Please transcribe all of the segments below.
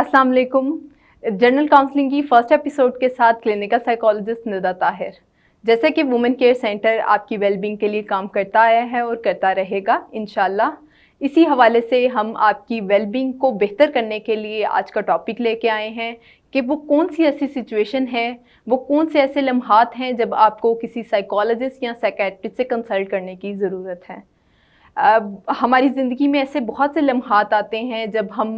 अस्सलाम वालेकुम। General counselling की फर्स्ट एपिसोड के साथ क्लिनिकल साइकोलॉजिस्ट निदा ताहिर। जैसे कि वुमेन केयर सेंटर आपकी वेलबींग के लिए काम करता आया है और करता रहेगा इंशाल्लाह, इसी हवाले से हम आपकी वेलबींग को बेहतर करने के लिए आज का टॉपिक लेके आए हैं कि वो कौन सी ऐसी सिचुएशन है, वो कौन से ऐसे लम्हात हैं जब आपको किसी साइकोलॉजिस्ट या साइकेट्रिस्ट से कंसल्ट करने की ज़रूरत है। हमारी ज़िंदगी में ऐसे बहुत से लम्हात आते हैं जब हम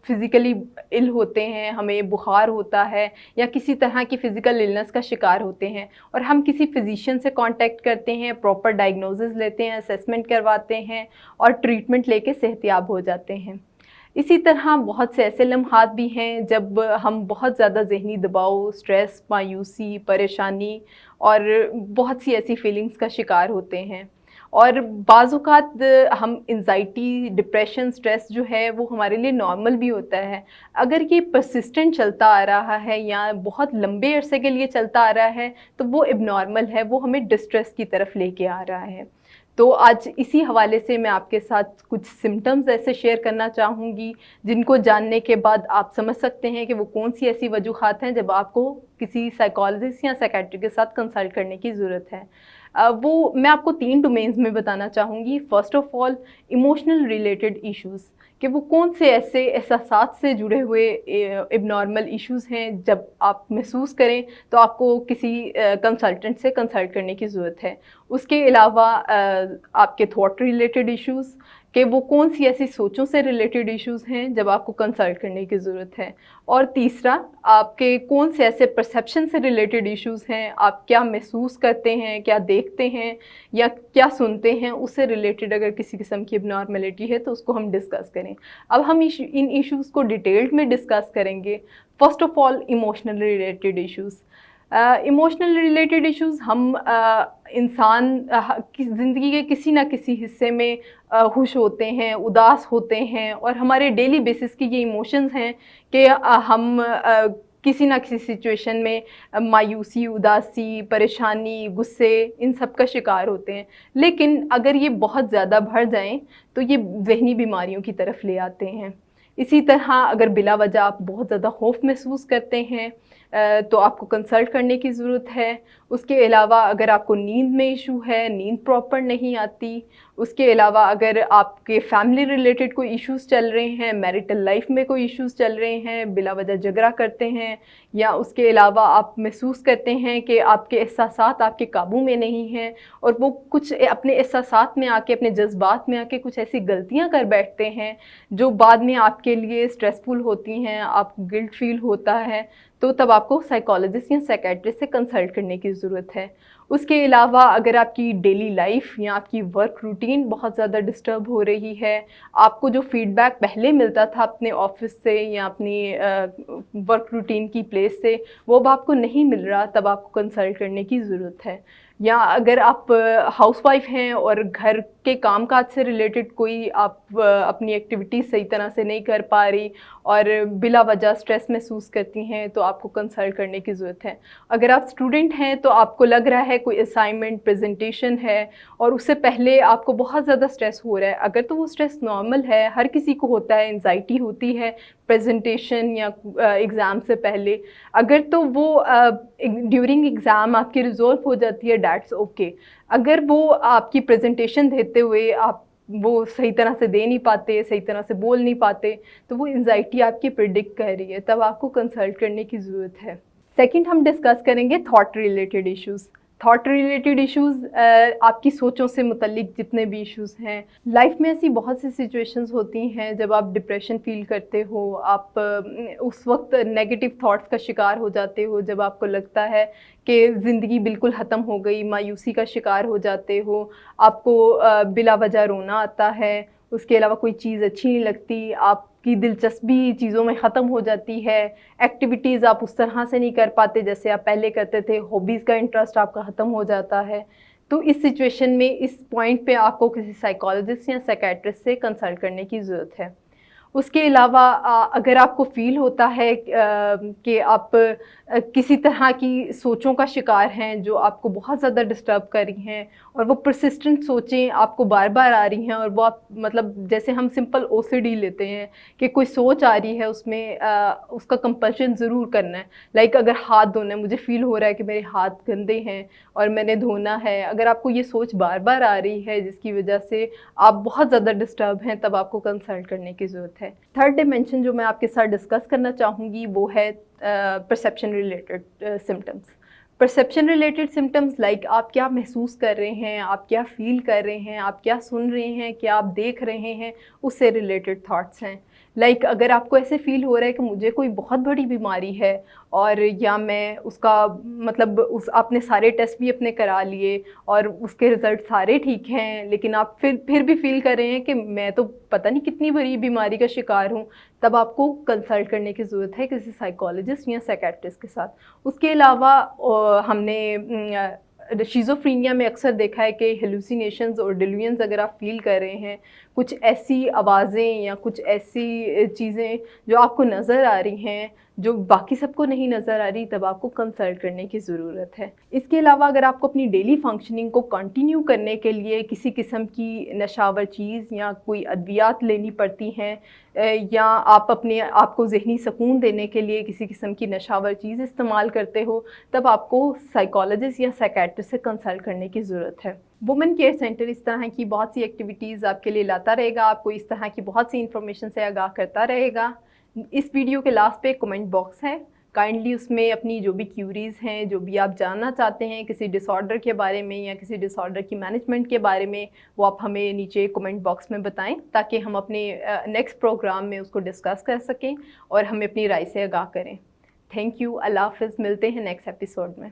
फ़िज़िकली इल होते हैं, हमें बुखार होता है या किसी तरह की फ़िज़िकल इलनेस का शिकार होते हैं और हम किसी फ़िज़िशियन से कांटेक्ट करते हैं, प्रॉपर डायग्नोसिस लेते हैं, असेसमेंट करवाते हैं और ट्रीटमेंट लेके सेहतियाब हो जाते हैं। इसी तरह बहुत से ऐसे लम्हात भी हैं जब हम बहुत ज़्यादा ज़हनी दबाव, स्ट्रेस, मायूसी, परेशानी और बहुत सी ऐसी फीलिंग्स का शिकार होते हैं। और बाज़ औक़ात हम एंग्ज़ायटी, डिप्रेशन, स्ट्रेस जो है वो हमारे लिए नॉर्मल भी होता है। अगर ये पर्सिस्टेंट चलता आ रहा है या बहुत लंबे अरसे के लिए चलता आ रहा है तो वो एबनॉर्मल है, वो हमें डिस्ट्रेस की तरफ लेके आ रहा है। तो आज इसी हवाले से मैं आपके साथ कुछ सिम्पटम्स ऐसे शेयर करना चाहूँगी जिनको जानने के बाद आप समझ सकते हैं कि वो कौन सी ऐसी वजूहात हैं जब आपको किसी साइकोलॉजिस्ट या साइकेट्रिस्ट के साथ कंसल्ट करने की ज़रूरत है। वो मैं आपको 3 डोमेन्स में बताना चाहूँगी। First of all emotional related issues, कि वो कौन से ऐसे एहसासात से जुड़े हुए एबनॉर्मल इश्यूज़ हैं जब आप महसूस करें तो आपको किसी कंसल्टेंट से कंसल्ट करने की ज़रूरत है। उसके अलावा आपके थॉट रिलेटेड इश्यूज़, कि वो कौन सी ऐसी सोचों से रिलेटेड इश्यूज़ हैं जब आपको कंसल्ट करने की ज़रूरत है। और तीसरा, आपके कौन से ऐसे परसेप्शन से रिलेटेड इश्यूज़ हैं, आप क्या महसूस करते हैं, क्या देखते हैं या क्या सुनते हैं, उससे रिलेटेड अगर किसी किस्म की एबनॉर्मलिटी है तो उसको हम डिस्कस करें। अब हम इन इश्यूज़ को डिटेल्ड में डिस्कस करेंगे। First of all emotional related issues. Emotional related issues हम इंसान की ज़िंदगी के किसी न किसी हिस्से में खुश होते हैं, उदास होते हैं और हमारे डेली बेसिस की ये इमोशंस हैं कि हम किसी न किसी सिचुएशन में मायूसी, उदासी, परेशानी, गुस्से, इन सब का शिकार होते हैं। लेकिन अगर ये बहुत ज़्यादा बढ़ जाएँ तो ये ज़हनी बीमारियों की तरफ ले आते हैं। इसी तरह अगर बिला वजह आप बहुत ज़्यादा खौफ महसूस करते हैं तो आपको कंसल्ट करने की ज़रूरत है। उसके अलावा अगर आपको नींद में इशू है, नींद प्रॉपर नहीं आती, उसके अलावा अगर आपके फैमिली रिलेटेड कोई इश्यूज़ चल रहे हैं, मैरिटल लाइफ में कोई इश्यूज़ चल रहे हैं, बिला वजह झगड़ा करते हैं, या उसके अलावा आप महसूस करते हैं कि आपके एहसासात आपके काबू में नहीं हैं और वो कुछ अपने एहसासात में आके, अपने जज्बात में आके कुछ ऐसी गलतियाँ कर बैठते हैं जो बाद में आपके लिए स्ट्रेसफुल होती हैं, आपको गिल्ट फील होता है, तो तब आपको साइकोलॉजिस्ट या साइकेट्रिस्ट से कंसल्ट करने की ज़रूरत है। उसके अलावा अगर आपकी डेली लाइफ या आपकी वर्क रूटीन बहुत ज़्यादा डिस्टर्ब हो रही है, आपको जो फीडबैक पहले मिलता था अपने ऑफिस से या अपनी वर्क रूटीन की प्लेस से, वो अब आपको नहीं मिल रहा, तब आपको कंसल्ट करने की ज़रूरत है। या अगर आप हाउसवाइफ हैं और घर के कामकाज से रिलेटेड कोई आप अपनी एक्टिविटीज़ सही तरह से नहीं कर पा रही और बिला वजह स्ट्रेस महसूस करती हैं तो आपको कंसल्ट करने की ज़रूरत है। अगर आप स्टूडेंट हैं तो आपको लग रहा है कोई असाइनमेंट, प्रेजेंटेशन है और उससे पहले आपको बहुत ज़्यादा स्ट्रेस हो रहा है, अगर तो वो स्ट्रेस नॉर्मल है, हर किसी को होता है, एंग्जाइटी होती है प्रेजेंटेशन या एग्ज़ाम से पहले, अगर तो वो ड्यूरिंग एग्ज़ाम आपकी रिज़ॉल्व हो जाती है, दैट्स ओके। अगर वो आपकी प्रेजेंटेशन देते हुए आप वो सही तरह से दे नहीं पाते, सही तरह से बोल नहीं पाते, तो वो एंग्जाइटी आपकी प्रिडिक्ट कर रही है, तब आपको कंसल्ट करने की ज़रूरत है। सेकंड, हम डिस्कस करेंगे thought related issues. Thought related issues आपकी सोचों से मुतल्लिक जितने भी इश्यूज़ हैं। लाइफ में ऐसी बहुत सी सिचुएशंस होती हैं जब आप डिप्रेशन फ़ील करते हो, आप उस वक्त नेगेटिव थॉट्स का शिकार हो जाते हो, जब आपको लगता है कि ज़िंदगी बिल्कुल ख़त्म हो गई, मायूसी का शिकार हो जाते हो, आपको बिला वजह रोना आता है, उसके अलावा कोई चीज़ अच्छी नहीं लगती, आपकी दिलचस्पी चीज़ों में ख़त्म हो जाती है, एक्टिविटीज़ आप उस तरह से नहीं कर पाते जैसे आप पहले करते थे, हॉबीज़ का इंटरेस्ट आपका ख़त्म हो जाता है। तो इस सिचुएशन में, इस पॉइंट पे आपको किसी साइकोलॉजिस्ट या साइकियाट्रिस्ट से कंसल्ट करने की ज़रूरत है। उसके अलावा अगर आपको फ़ील होता है कि आप किसी तरह की सोचों का शिकार हैं जो आपको बहुत ज़्यादा डिस्टर्ब कर रही हैं, और वो परसिस्टेंट सोचें आपको बार बार आ रही हैं, और वो आप मतलब जैसे हम सिंपल ओसीडी लेते हैं कि कोई सोच आ रही है उसमें उसका कंपल्शन ज़रूर करना है। लाइक अगर हाथ धोना है, मुझे फ़ील हो रहा है कि मेरे हाथ गंदे हैं और मैंने धोना है, अगर आपको ये सोच बार बार आ रही है जिसकी वजह से आप बहुत ज़्यादा डिस्टर्ब हैं, तब आपको कंसल्ट करने की ज़रूरत है। थर्ड डिमेंशन जो मैं आपके साथ डिस्कस करना चाहूँगी वो है perception related symptoms. Perception related symptoms like आप क्या महसूस कर रहे हैं, आप क्या फ़ील कर रहे हैं, आप क्या सुन रहे हैं, क्या आप देख रहे हैं, उससे रिलेटेड थॉट्स हैं। लाइक अगर आपको ऐसे फ़ील हो रहा है कि मुझे कोई बहुत बड़ी बीमारी है, और या मैं उसका मतलब उस आपने सारे टेस्ट भी अपने करा लिए और उसके रिज़ल्ट सारे ठीक हैं, लेकिन आप फिर भी फ़ील कर रहे हैं कि मैं तो पता नहीं कितनी बड़ी बीमारी का शिकार हूँ, तब आपको कंसल्ट करने की ज़रूरत है किसी साइकोलॉजिस्ट या साइकियाट्रिस्ट के साथ। उसके अलावा हमने शिज़ोफ्रेनिया में अक्सर देखा है कि हेलुसिनेशंस और डिल्यूजन्स अगर आप फ़ील कर रहे हैं, कुछ ऐसी आवाज़ें या कुछ ऐसी चीज़ें जो आपको नज़र आ रही हैं जो बाकी सबको नहीं नज़र आ रही, तब आपको कंसल्ट करने की ज़रूरत है। इसके अलावा अगर आपको अपनी डेली फंक्शनिंग को कंटिन्यू करने के लिए किसी किस्म की नशावर चीज़ या कोई अद्वियात लेनी पड़ती हैं, या आप अपने आप को ज़हनी सुकून देने के लिए किसी किस्म की नशावर चीज़ इस्तेमाल करते हो, तब आपको साइकोलॉजिस्ट या साइकियाट्रिस्ट से कंसल्ट करने की ज़रूरत है। वुमेन केयर सेंटर इस तरह की बहुत सी एक्टिविटीज़ आपके लिए लाता रहेगा, आपको इस तरह की बहुत सी इन्फॉर्मेशन से आगाह करता रहेगा। इस वीडियो के लास्ट पे कमेंट बॉक्स है, काइंडली उसमें अपनी जो भी क्यूरीज़ हैं, जो भी आप जानना चाहते हैं किसी डिसऑर्डर के बारे में या किसी डिसऑर्डर की मैनेजमेंट के बारे में, वो आप हमें नीचे कमेंट बॉक्स में बताएं, ताकि हम अपने नेक्स्ट प्रोग्राम में उसको डिस्कस कर सकें और हमें अपनी राय से आगाह करें। थैंक यू, अल्लाह हाफ़िज़, मिलते हैं नेक्स्ट एपिसोड में।